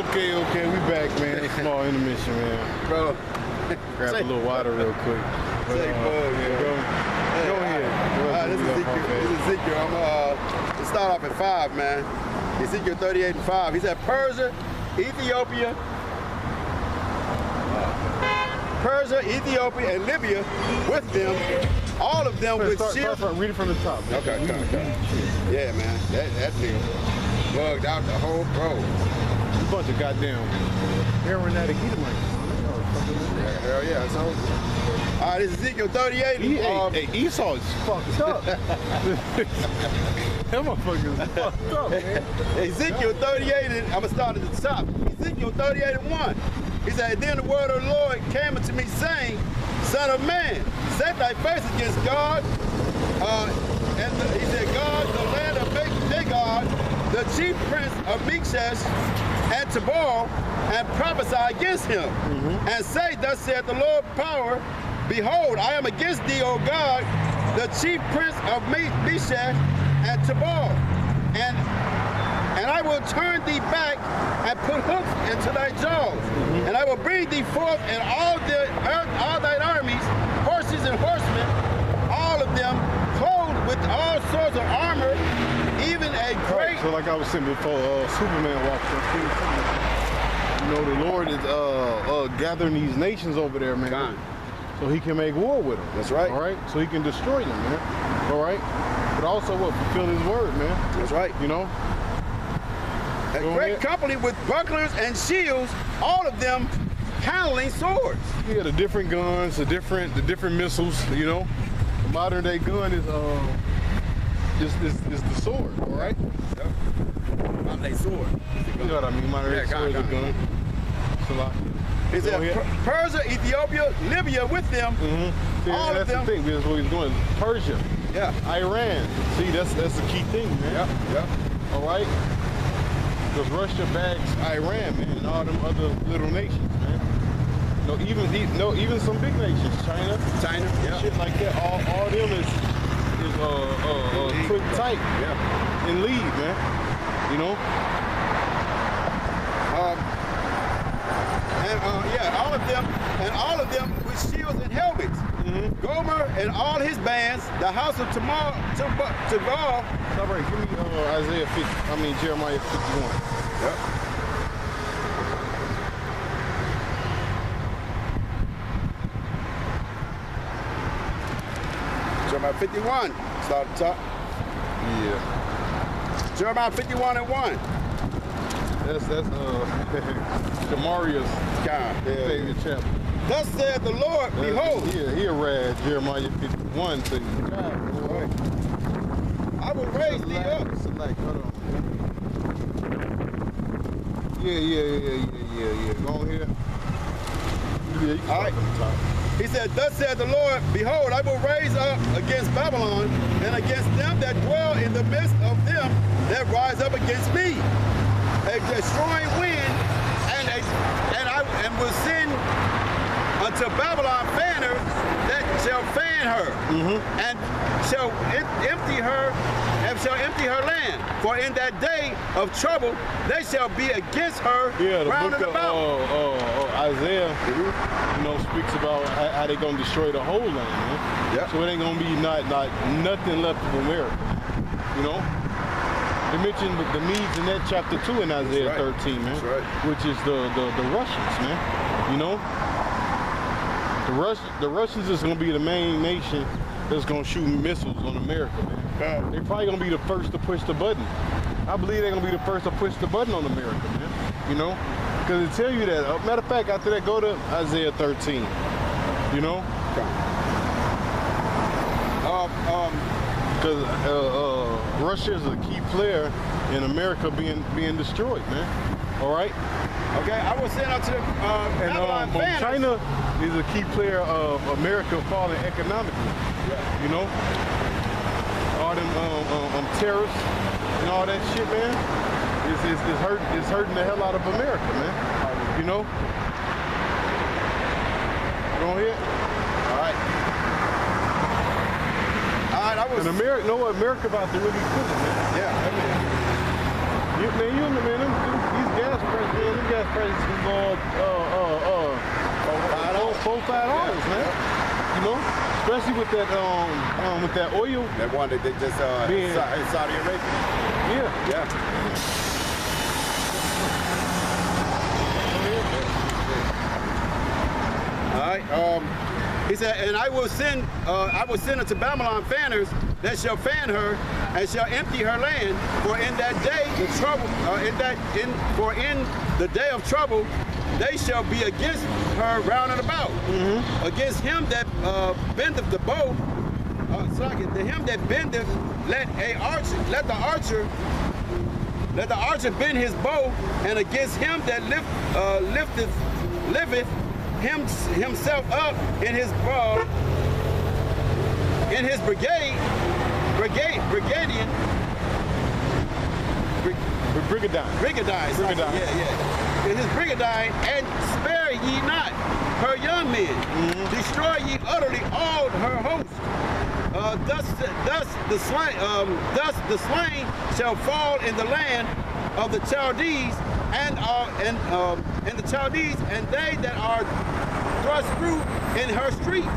Okay, we back, man. Small intermission, man. Bro. Grab a little water real quick. Take bug, man. Go ahead. This is Ezekiel. I'm let's start off at 5, man. Ezekiel 38 and 5. He said, Persia, Ethiopia, and Libya with them, all of them with shields. Read it from the top. Okay. Yeah, man. That thing bugged out the whole road. A bunch of goddamn aeronautic Edomites. Hell yeah, that's all. All right, this is Ezekiel 38. Hey, Esau is fucked up. That motherfucker is fucked up, man. Ezekiel 38, and I'm going to start at the top. Ezekiel 38 and 1. He said, then the word of the Lord came unto me, saying, Son of man, set thy face against God. He said, God, the land of Magog, the chief prince of Pt.6 and Tabor, and prophesy against him, and say, thus saith the Lord power, behold, I am against thee, O God, the chief prince of Pt.6 and Tabor, and I will turn thee back and put hooks into thy jaws, and I will bring thee forth and all thine armies, horses and horsemen, all of them clothed with all sorts of armor, even a great. Right, so like I was saying before, Superman walked up. You know, the Lord is gathering these nations over there, man. God. So he can make war with them. That's right. All right. So he can destroy them, man. All right. But also fulfill his word, man. That's right. You know. A great company with bucklers and shields, all of them handling swords. Yeah, the different guns, the different missiles. You know, the modern day gun is the sword. All right. Yep. Modern day sword. You know what I mean? Modern day sword is a gun. He said Persia, Ethiopia, Libya with them. Yeah, all that's of them. The thing. That's what he's doing. Persia. Yeah. Iran. See, that's the key thing, man. Yep. All right. Because Russia backs Iran, man, and all them other little nations, man. Even some big nations, China, shit like that. All them is quick tight, and lead, man. You know. All of them with shields and helmets. Gomer and all his bands, the house of Tamar, to God. All right, give me Jeremiah 51. Yep. Jeremiah 51. Start at the top. Yeah. Jeremiah 51 and 1. That's Shamaria's favorite chapter. Thus said the Lord, behold. He read Jeremiah 51 to you. Right. I will raise thee up. Hold on. Yeah. Go on here. Yeah, all right. He said, thus said the Lord, behold, I will raise up against Babylon and against them that dwell in the midst of them that rise up against me a destroying wind, and will send unto Babylon fanners that shall fan her, and shall empty her land. For in that day of trouble they shall be against her round the book about. Isaiah, speaks about how they gonna destroy the whole land, man. Yep. So it ain't gonna be nothing left of America. You know. They mentioned the Medes in that chapter 2 in Isaiah 13, man. That's right. Which is the Russians, man. You know? The Russians is gonna be the main nation that's gonna shoot missiles on America, man. They're probably gonna be the first to push the button. I believe they're gonna be the first to push the button on America, man. You know? Because it tell you that. Matter of fact, after that, go to Isaiah 13. You know? Because Russia is a key player in America being destroyed, man. All right. Okay, I will send out to China is a key player of America falling economically. You know, all them terrorists and all that shit, man. It's hurting the hell out of America, man. You know. Go ahead. All right. And America about to really cook it, man. Yeah. Man, these gas prices, man, them gas know, especially with that oil. That one that they just Being- in Saudi Arabia. Yeah. Yeah. All right. He said, and I will send unto Babylon fanners that shall fan her and shall empty her land. For in that day the trouble, for in the day of trouble, they shall be against her round and about. Against him that bendeth the bow, to him that bendeth, let the archer bend his bow, and against him that liveth himself up in his brigadier. In his brigadier, and spare ye not her young men. Destroy ye utterly all her host. Thus the slain shall fall in the land of the Chaldees, and the Chaldees, and they that are thrust through in her streets.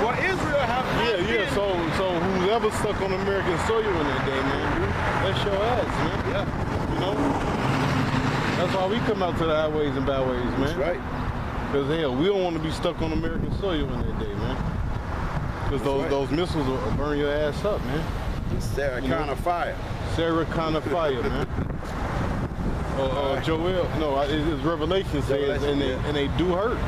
For Israel have not been. So whoever stuck on American soil in that day, man, that's your ass, man. Yeah, You know, that's why we come out to the highways and byways, man. that's right. Because hell, we don't want to be stuck on American soil in that day, man. Because those missiles will burn your ass up, man. Sarah kind of fire. Sarah kind of fire, man. Joel, no, it's Revelation says, Revelation, and they do hurt.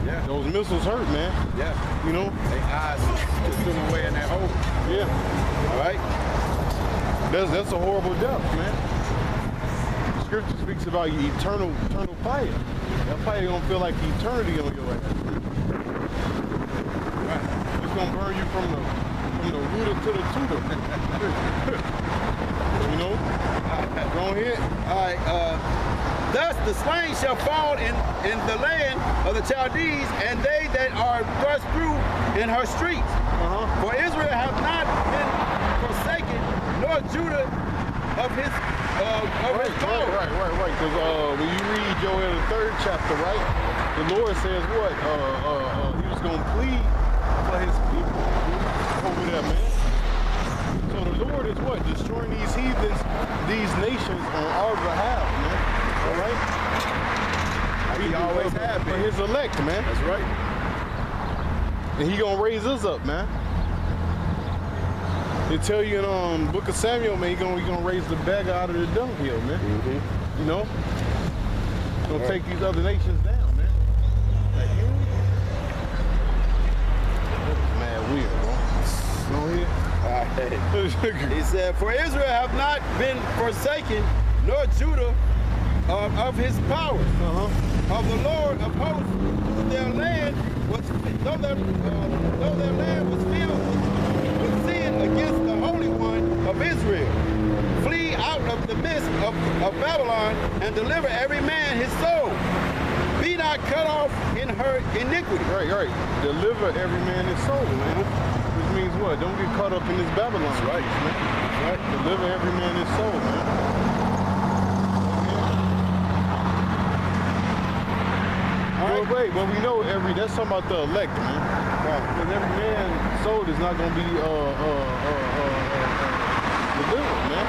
Yeah. Those missiles hurt, man. Yeah. You know? They eyes consume away in that hole. Yeah. All right. That's a horrible death, man. Scripture speaks about your eternal fire. That fire gonna feel like eternity on your ass. Right. It's gonna burn you from the rooter to the tutor. You know? Go ahead. All right. Thus the slain shall fall in the land of the Chaldees, and they that are thrust through in her streets. For Israel hath not been forsaken, nor Judah of his his power. Right. Because when you read Joel the 3rd chapter, right, the Lord says what? He was gonna plead for his people over there, man. So the Lord is what? Destroying these heathens, these nations on our behalf, man. All right? He always have For been. his elect, man. That's right. And he gonna raise us up, man. They tell you in Book of Samuel, man, he gonna raise the beggar out of the dunghill, man. You know? Gonna take these other nations down, man. Like, you know? That's mad weird, bro. Go ahead. He said, for Israel have not been forsaken, nor Judah of his power. Of the Lord of hosts, their land was, though their land was filled with sin against the Holy One of Israel. Flee out of the midst of Babylon, and deliver every man his soul. Be not cut off in her iniquity. Right. Deliver every man his soul, man. Which means what? Don't get caught up in this Babylon. That's right. Man. Right? Deliver every man his soul, man. Wait, but we know that's talking about the elect, man. Because every man's soul is not gonna be delivered, man.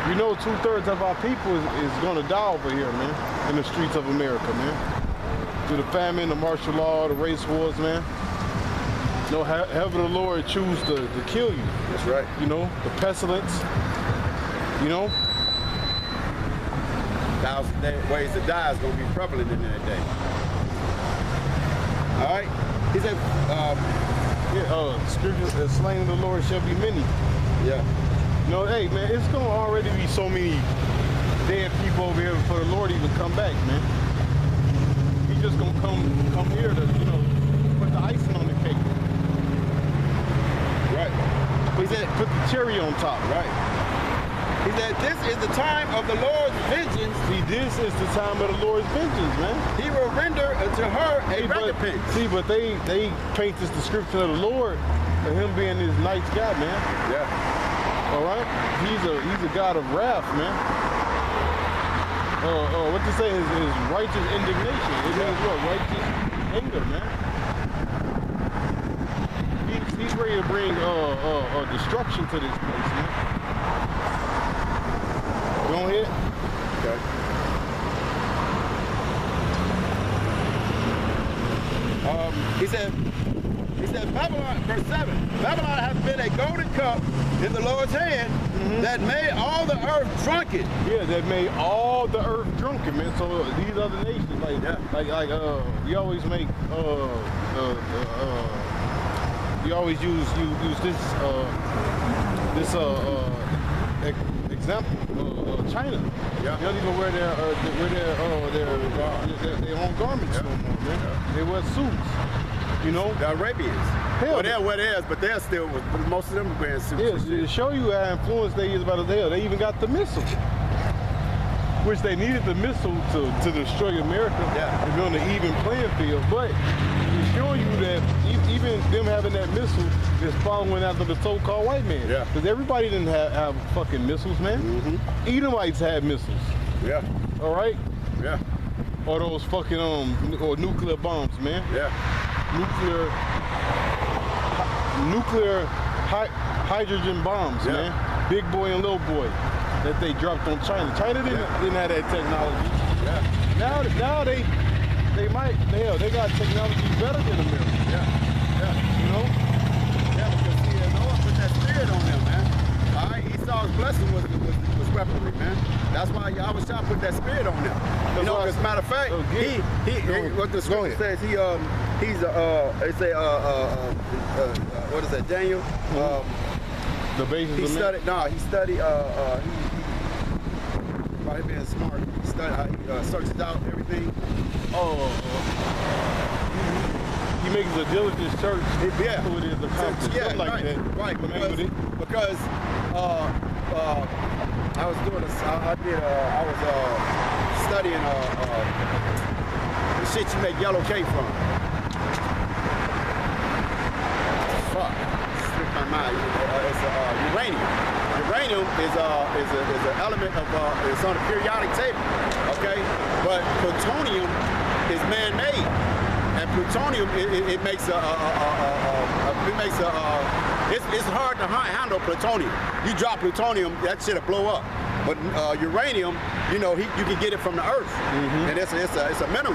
You know 2/3 of our people is gonna die over here, man, in the streets of America, man. Through the famine, the martial law, the race wars, man. No, however the Lord choose to kill you. That's right. You know, the pestilence, you know. 1,000 ways to die is going to be prevalent in that day. All right. He said, Scripture, slain of the Lord shall be many. yeah. You know, hey, man, it's going to already be so many dead people over here before the Lord even come back, man. He's just going to come here to, put the icing on the cake. Right. He said, Put the cherry on top. right. He said, this is the time of the Lord's vengeance. See, this is the time of the Lord's vengeance, man. He will render unto her a recompense. But they paint this description of the Lord of him being this nice guy, man. Yeah. All right? He's a God of wrath, man. What to say? His righteous indignation. It means what? Righteous anger, man. he's ready to bring destruction to this place, man. Go ahead. Okay. He said, Babylon, verse 7, Babylon has been a golden cup in the Lord's hand that made all the earth drunken. Yeah, that made all the earth drunken, man. So these other nations, we always make, we always use this example, China. Yeah. They don't even wear their own garments no more, man. Yeah. They wear suits, you know. The Arabians. Hell, well, they're what it is, but they're still, most of them are wearing suits. Yeah, to show you how influenced they is about hell, they even got the missile. Which they needed the missile to destroy America and be on the even playing field. But to show you that even them having that missile is following after the so-called white man. Yeah. Because everybody didn't have fucking missiles, man. Edomites had missiles. Yeah. All right? Yeah. Or those fucking or nuclear bombs, man. Yeah. Nuclear hydrogen bombs, man. Big boy and little boy that they dropped on China. China didn't have that technology. Yeah. Now they might, hell, they got technology better than America. Yeah. You know? Yeah, because see, Noah put that spirit on them, man. All right, Esau's blessing was weaponry, man. That's why Yahweh Shah put that spirit on them. You know, as a matter of fact, what the scripture says, what is that, Daniel? The basis he studied, by him being smart, he searches out everything. He makes a diligent search. Who it is accomplished. Yeah, like that. Right, because I was studying the shit you make yellow cake from. Fuck, slipped my mind. It's uranium. Uranium is an element of it's on the periodic table, okay? But plutonium is man-made, and plutonium it makes it's hard to handle plutonium. You drop plutonium, that shit'll blow up. But uranium, you know, you can get it from the earth, and it's a mineral,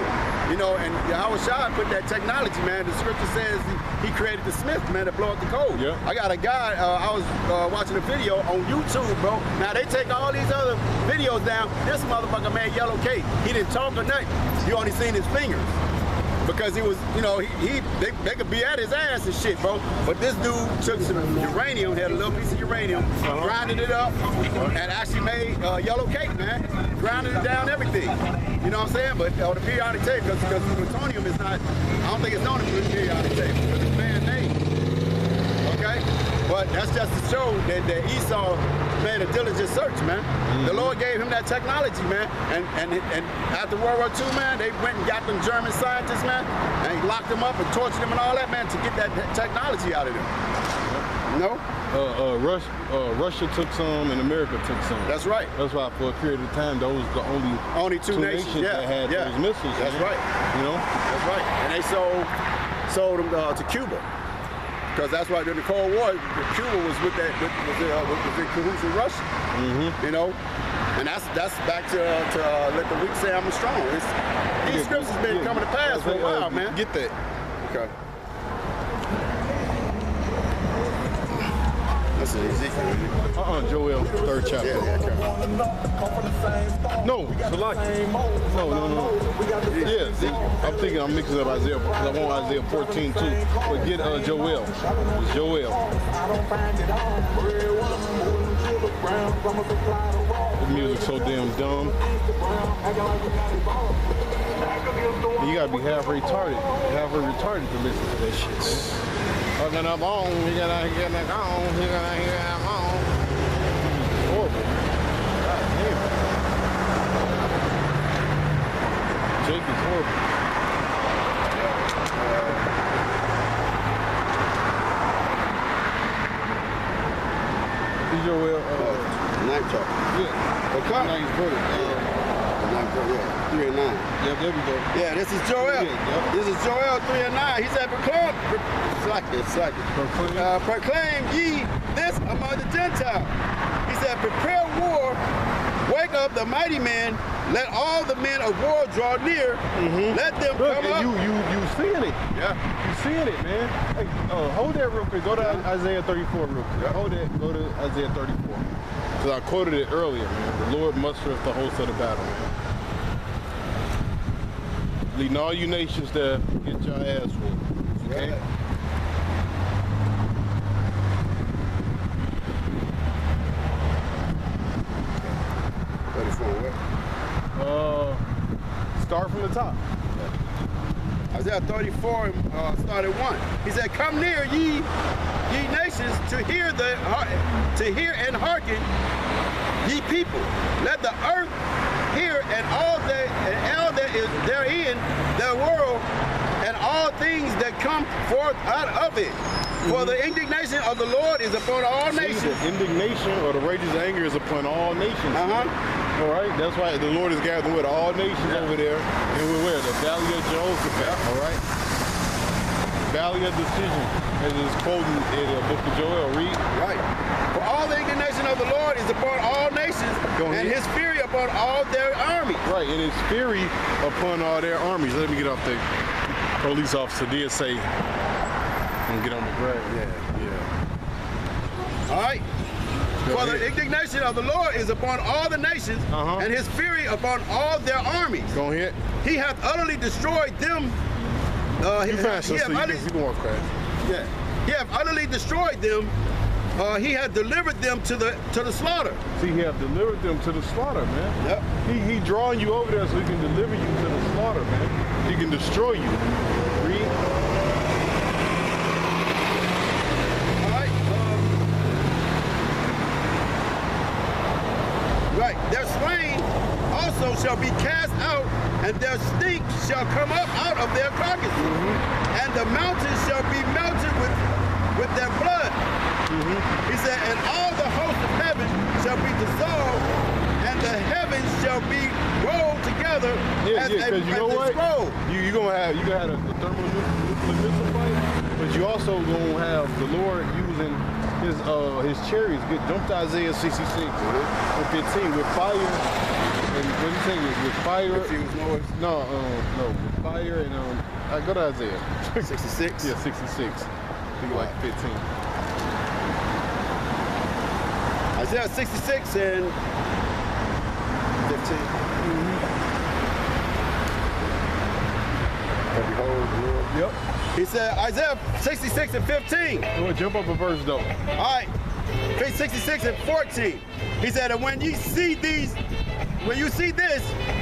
you know. And Yahweh Shah put that technology, man. The scripture says he created the smith, man, to blow up the coal. Yeah. I got a guy. I was watching a video on YouTube, bro. Now they take all these other videos down. This motherfucker made yellow cake. He didn't talk or nothing. You only seen his fingers. Because he was, you know, they could be at his ass and shit, bro. But this dude took some uranium, had a little piece of uranium, grinded it up, and actually made yellow cake, man. Grinded it down, everything. You know what I'm saying? But on the periodic table, because plutonium is not, I don't think it's on the periodic table, because it's man-made. Okay? But that's just to show that Esau made a diligent search, man. The Lord gave him that technology, man. And after World War II, man, they went and got them German scientists, man, and he locked them up and tortured them and all that, man, to get that technology out of them. You know? Russia took some and America took some. That's right. That's why for a period of time, those were the only two nations that had those missiles. That's right. You know? That's right. And they sold them to Cuba. Because that's why during the Cold War, Cuba was with in cahoots with Russia. You know, and that's back to let the weak say I'm strong. These scriptures been coming to pass for a while, man. Get that. Okay. That's Ezekiel. Joel, 3rd chapter. No, Salaki. No. Yeah, I'm thinking I'm mixing up Isaiah because I want Isaiah 14 too. But get Joel. It's Joel. The music's so damn dumb. You gotta be half retarded to listen to that shit. Fucking up on, you gotta get that on, you gotta hear that on. Horrible. God damn. Jake is horrible. Joel, Night chapter. Yeah. Okay. Nice brother. Yeah, 3 and 9. Yep, there we go. Yeah, this is Joel. Yep. This is Joel 3 and 9. He said, proclaim ye this among the Gentiles. He said, prepare war, wake up the mighty men, let all the men of war draw near, let them Look, come up. you seeing it. Yeah. You seeing it, man. Hey, hold that real quick. Go to Isaiah 34 real quick. Yeah. Hold that. Go to Isaiah 34. Because I quoted it earlier, man. The Lord mustereth the host of the battle, man. Leading all you nations there, get your ass whooped. Okay? Right. Start from the top. Isaiah 34, started 1. He said, come near, ye nations, to hear and hearken, ye people. Let the earth hear, and all that is therein, the world, and all things that come forth out of it. For the indignation of the Lord is upon all nations. The indignation or the righteous anger is upon all nations. All right, that's why the Lord is gathering with all nations over there, and we're where? The Valley of Jehoshaphat. All right, Valley of Decision, as it's quoting in the book of Joel. Read. Right. For all the indignation of the Lord is upon all nations, and his fury upon all their armies. Right, and his fury upon all their armies. Let me get off the police officer did say, and get on the ground. Yeah. All right. For the indignation of the Lord is upon all the nations, and his fury upon all their armies. Go ahead. He hath utterly destroyed them. You faster, so you can walk fast. Yeah. He hath utterly destroyed them. He hath delivered them to the slaughter. See, he hath delivered them to the slaughter, man. Yep. He drawing you over there so he can deliver you to the slaughter, man. He can destroy you. Read. Right, their slain also shall be cast out, and their stink shall come up out of their carcasses, and the mountains shall be melted with their blood. He said, and all the hosts of heaven shall be dissolved, and the heavens shall be rolled together as a scroll. You're gonna have a thermonuclear missile fight, but you also gonna have the Lord using his chariots. Jump to Isaiah 66 and 15 with fire and what do you say? With fire. No, with fire and I go to Isaiah 66. Yeah, 66. I think like 15. Isaiah 66 and 15. Behold the Lord. Yep. He said, Isaiah 66 and 15. Go jump up a verse though. All right. Page 66 and 14. He said, and when you see this,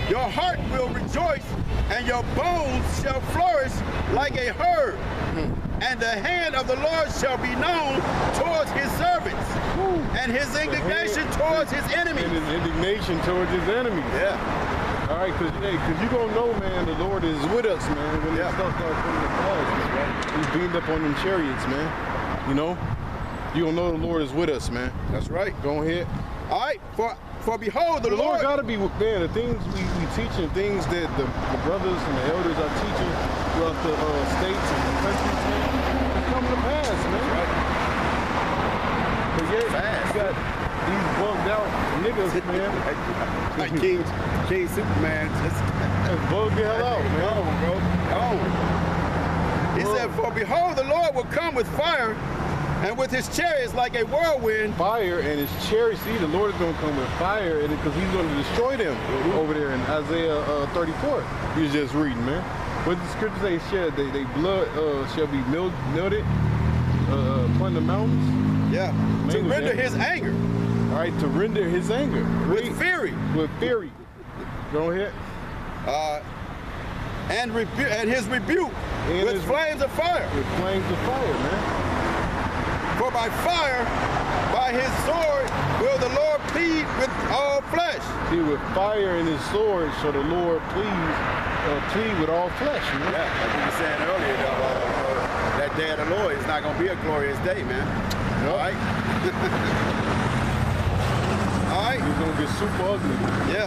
your heart will rejoice, and your bones shall flourish like a herb. And the hand of the Lord shall be known towards his servants, and his indignation towards his enemies. And his indignation towards his enemies. Yeah. All right, because you're going to know, man, the Lord is with us, man, when this stuff starts coming to pass. Right? He's beamed up on them chariots, man. You know? You're going to know the Lord is with us, man. That's right. Go ahead. All right. For behold, the Lord got to be, man, the things we teach and things that the brothers and the elders are teaching throughout the states and the countries, man, it's coming to pass, man. Right. But yet, you got these bugged out niggas, man. Like King Superman. Just bugged the hell out, man. Bro. He said, for behold, the Lord will come with fire, and with his chariots like a whirlwind. Fire and his chariots. See, the Lord is going to come with fire, and because he's going to destroy them over there in Isaiah 34. You're just reading, man. What the scripture say? They blood shall be melted upon the mountains. Yeah. To render his anger. All right, to render his anger. With fury. With fury. Go ahead. And his rebuke with flames of fire. With flames of fire, man. For by fire, by his sword, will the Lord plead with all flesh. See, with fire and his sword, shall the Lord plead with all flesh. Man. Yeah, like we were saying earlier, that day of the Lord is not going to be a glorious day, man. Nope. All right? All right? It's going to get super ugly. Yeah.